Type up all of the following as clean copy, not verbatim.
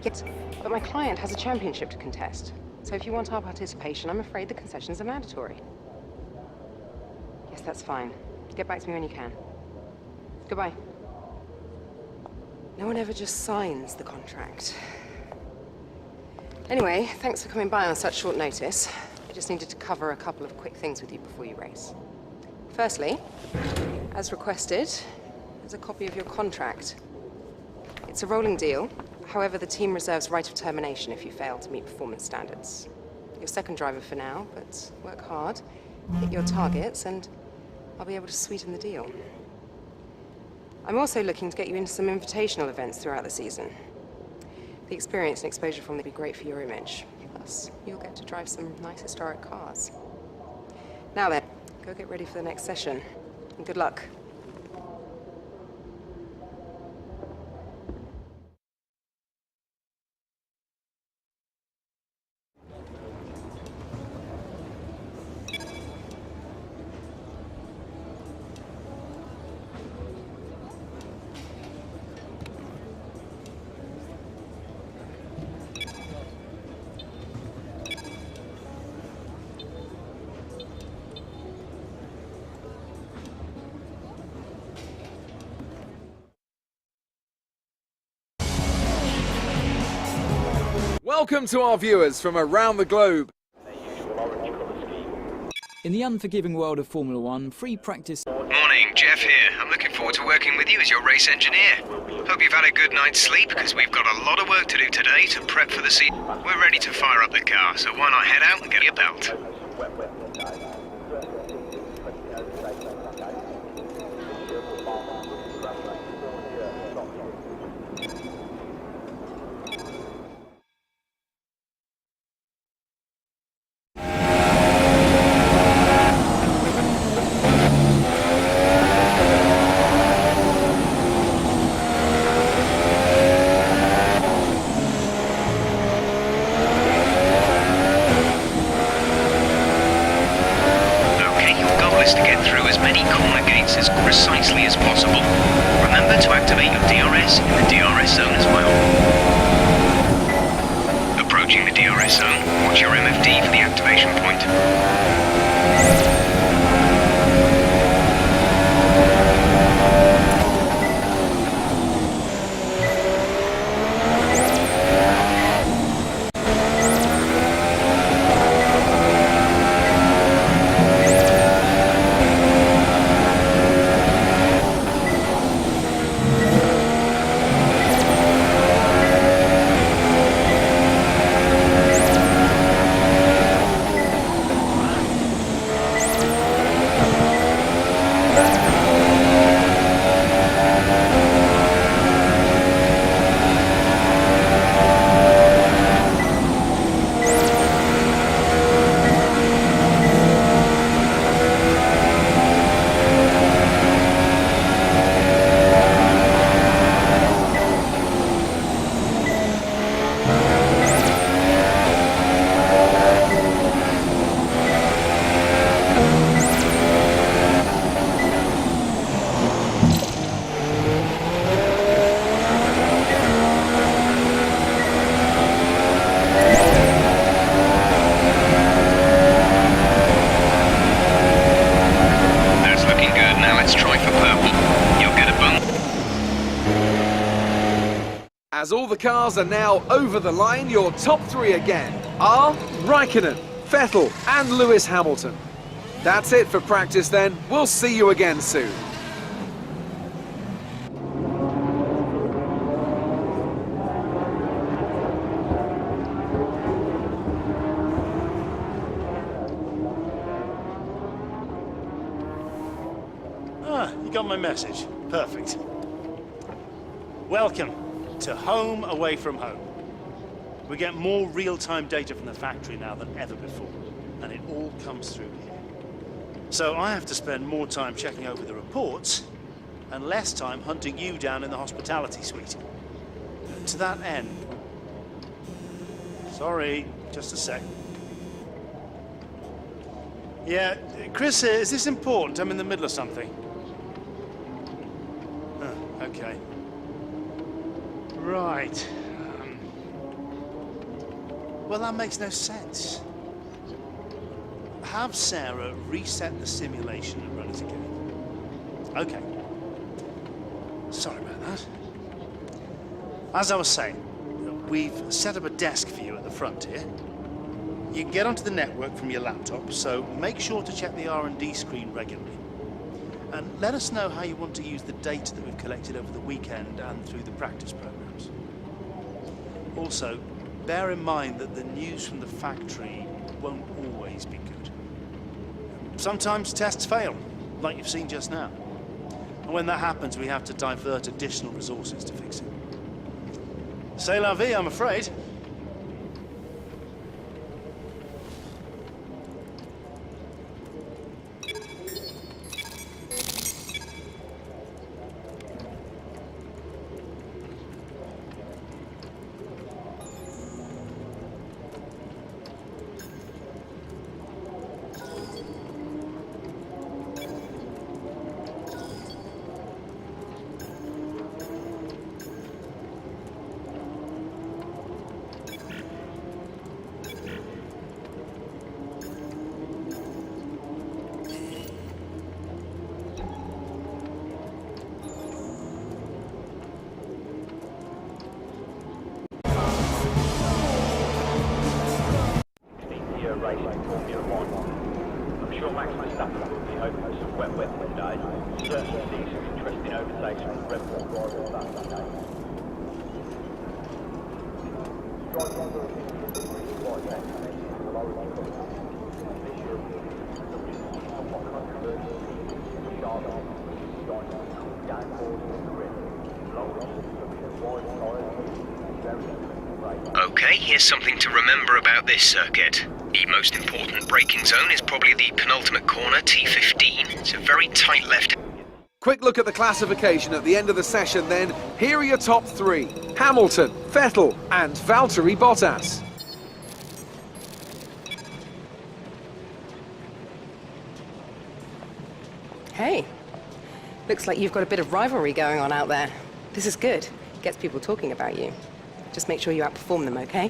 Yes, but my client has a championship to contest. So if you want our participation, I'm afraid the concessions are mandatory. Yes, that's fine. Get back to me when you can. Goodbye. No one ever just signs the contract. Anyway, thanks for coming by on such short notice. I just needed to cover a couple of quick things with you before you race. Firstly, as requested, there's a copy of your contract. It's a rolling deal. However, the team reserves right of termination if you fail to meet performance standards. You're second driver for now, but work hard, hit your targets, and I'll be able to sweeten the deal. I'm also looking to get you into some invitational events throughout the season. The experience and exposure from them will be great for your image. Plus, you'll get to drive some nice historic cars. Now then, go get ready for the next session, and good luck. Welcome to our viewers from around the globe. In the unforgiving world of Formula One, free practice... Morning, Jeff here. I'm looking forward to working with you as your race engineer. Hope you've had a good night's sleep, because we've got a lot of work to do today to prep for the season. We're ready to fire up the car, so why not head out and get your belt? To get through as many corner gates as precisely as possible. Remember to activate your DRS in the DRS zone as well. Approaching the DRS zone, watch your MFD for the activation point. As all the cars are now over the line, your top three again are Raikkonen, Vettel and Lewis Hamilton. That's it for practice then. We'll see you again soon. You got my message. Perfect. Welcome to home away from home. We get more real-time data from the factory now than ever before, and it all comes through here. So I have to spend more time checking over the reports and less time hunting you down in the hospitality suite. To that end... Sorry, just a sec. Yeah, Chris, is this important? I'm in the middle of something. Okay. Right. Well, that makes no sense. Have Sarah reset the simulation and run it again. Okay. Sorry about that. As I was saying, we've set up a desk for you at the front here. You can get onto the network from your laptop, so make sure to check the R&D screen regularly. And let us know how you want to use the data that we've collected over the weekend and through the practice programs. Also, bear in mind that the news from the factory won't always be good. Sometimes tests fail, like you've seen just now. And when that happens, we have to divert additional resources to fix it. C'est la vie, I'm afraid. Racing Formula One. I'm sure Max Verstappen will be hoping for some wet today. Certainly seeing some interesting overtakes from the Red Bull drivers that day. Okay, here's something to remember about this circuit. The most important braking zone is probably the penultimate corner, T15. It's a very tight left. Quick look at the classification at the end of the session then. Here are your top three: Hamilton, Vettel and Valtteri Bottas. Hey, looks like you've got a bit of rivalry going on out there. This is good. Gets people talking about you. Just make sure you outperform them, okay?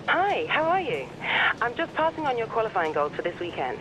Hi, how are you? I'm just passing on your qualifying goals for this weekend.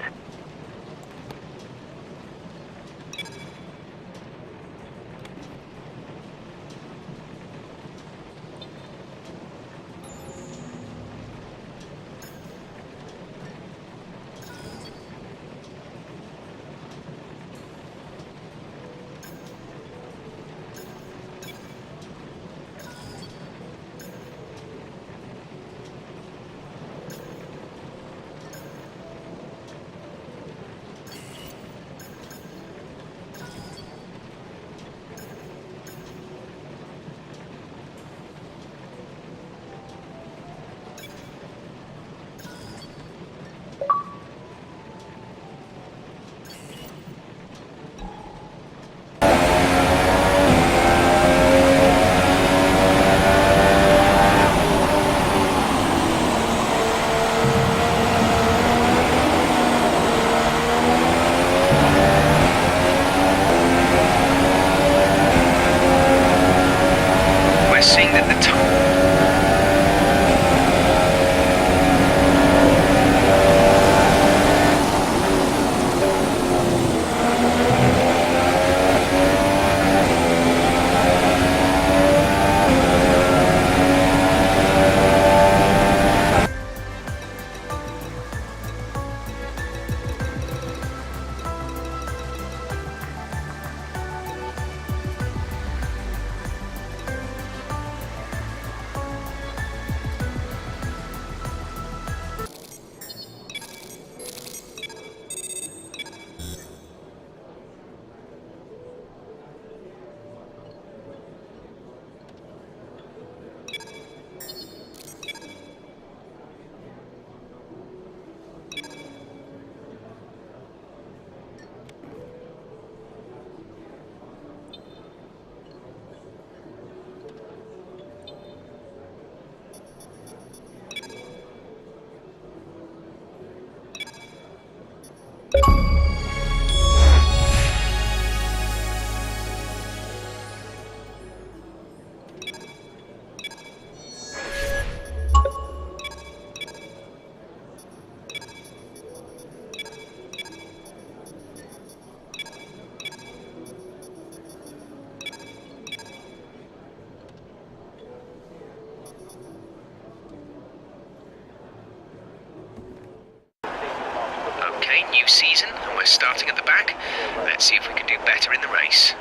Okay, new season, and we're starting at the back. Let's see if we can do better in the race.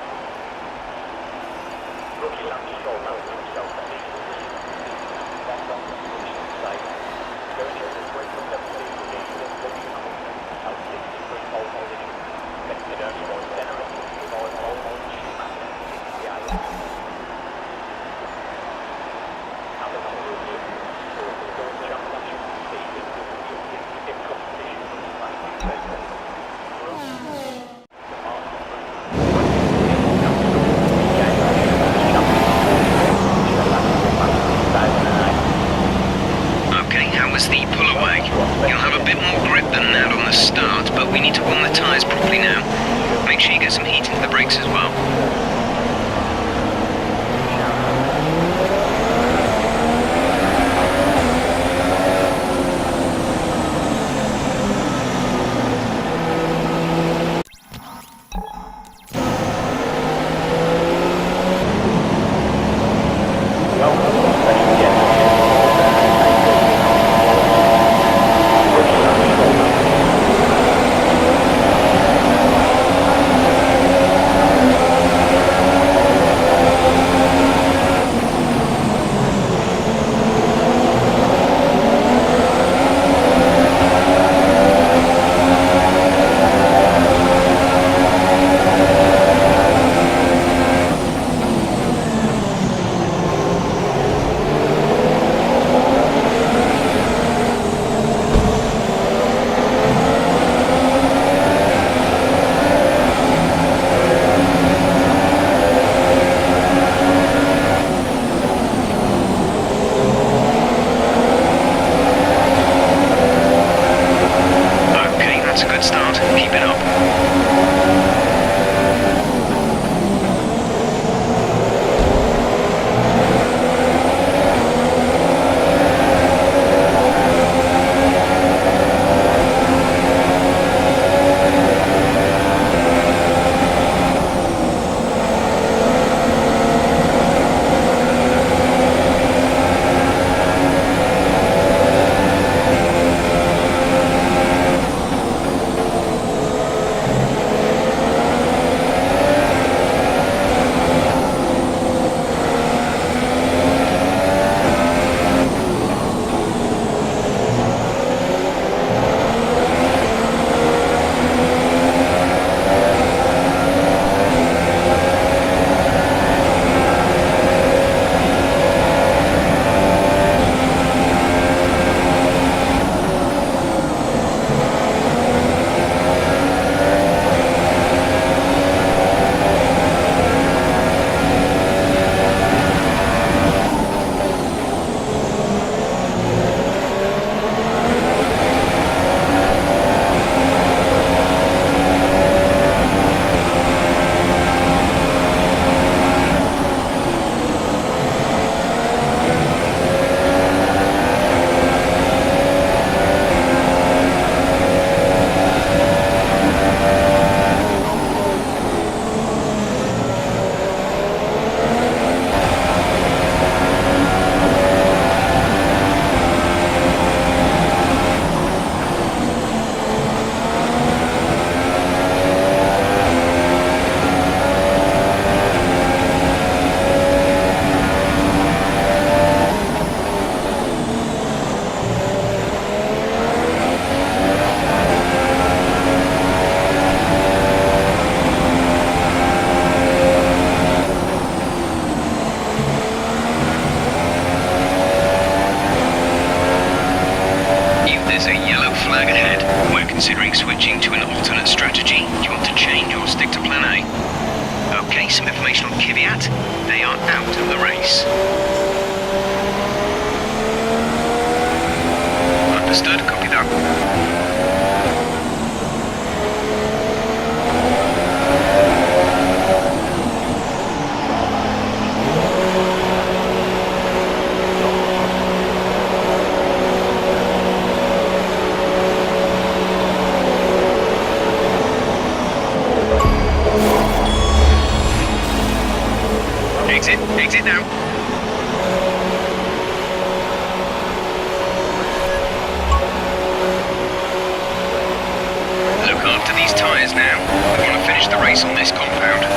Rookie Lance Stroll knows himself that he's that's on the position side. Going into the 2017 season, looking confident, has 63 pole position. Expected only one generator, 5 pole position, the island. Hamilton will be for the third championship season in competition with the Fast Sector. Okay, how was the pull away? You'll have a bit more grip than that on the start, but we need to warm the tyres properly now. Make sure you get some heat into the brakes as well. considering switching to an alternate strategy? Do you want to change or stick to plan A? Okay, some information on Kvyat. They are out of the race. Understood, copy that. Exit now. tyres now. We want to finish the race on this compound.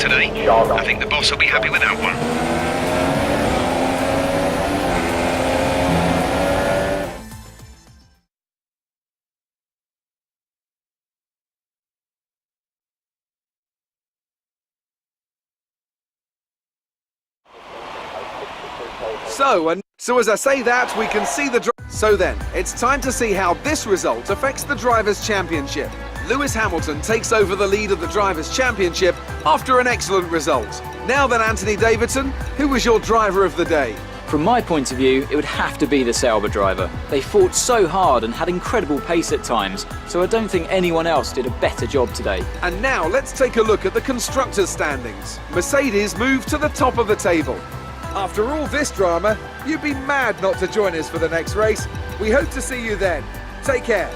today. I think the boss will be happy with that one. So as I say that, we can see the So then, it's time to see how this result affects the Drivers' Championship. Lewis Hamilton takes over the lead of the Drivers' Championship after an excellent result. Now then, Anthony Davidson, who was your driver of the day? From my point of view, it would have to be the Sauber driver. They fought so hard and had incredible pace at times, so I don't think anyone else did a better job today. And now let's take a look at the constructors' standings. Mercedes moved to the top of the table. After all this drama, you'd be mad not to join us for the next race. We hope to see you then. Take care.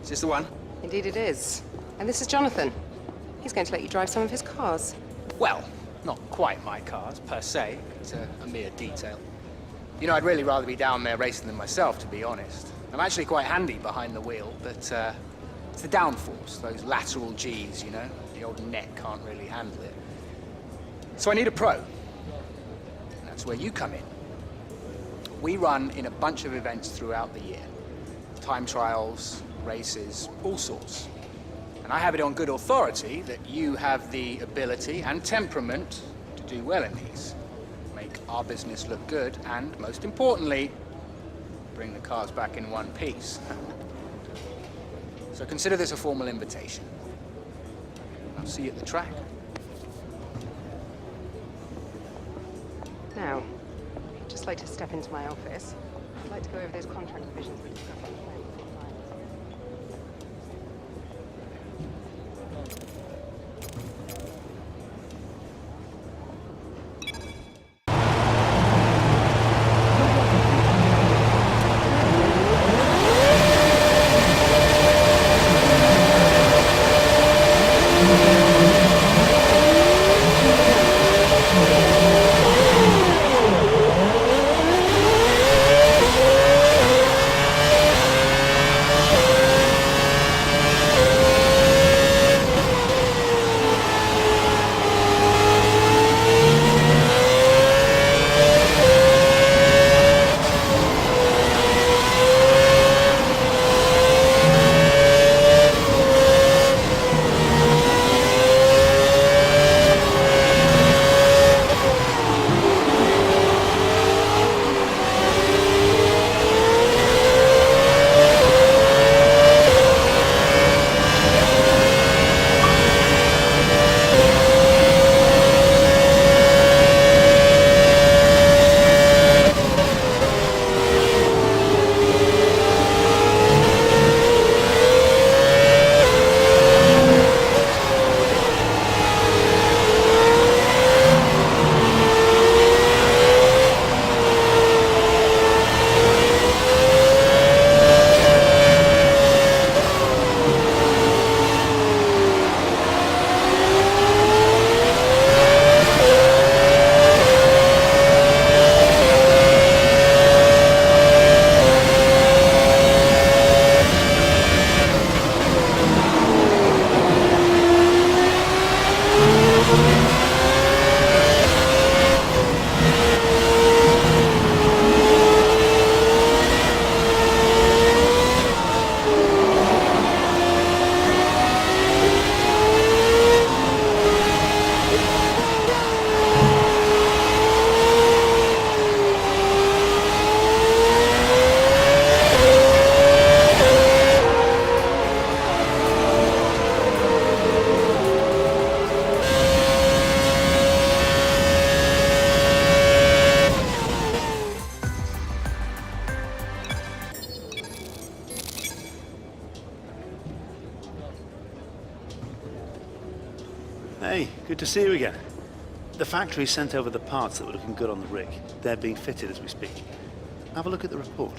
Is this the one? Indeed it is. And this is Jonathan. He's going to let you drive some of his cars. Well, not quite my cars, per se. It's a mere detail. You know, I'd really rather be down there racing them myself, to be honest. I'm actually quite handy behind the wheel, but it's the downforce, those lateral Gs, you know? The old neck can't really handle it. So I need a pro. And that's where you come in. We run in a bunch of events throughout the year. Time trials, races, all sorts. And I have it on good authority that you have the ability and temperament to do well in these. Make our business look good and, most importantly, bring the cars back in one piece. So consider this a formal invitation. I'll see you at the track. Now, I'd just like to step into my office. I'd like to go over those contract provisions we discussed on the phone. Hey, good to see you again. The factory sent over the parts that were looking good on the rig. They're being fitted as we speak. Have a look at the report.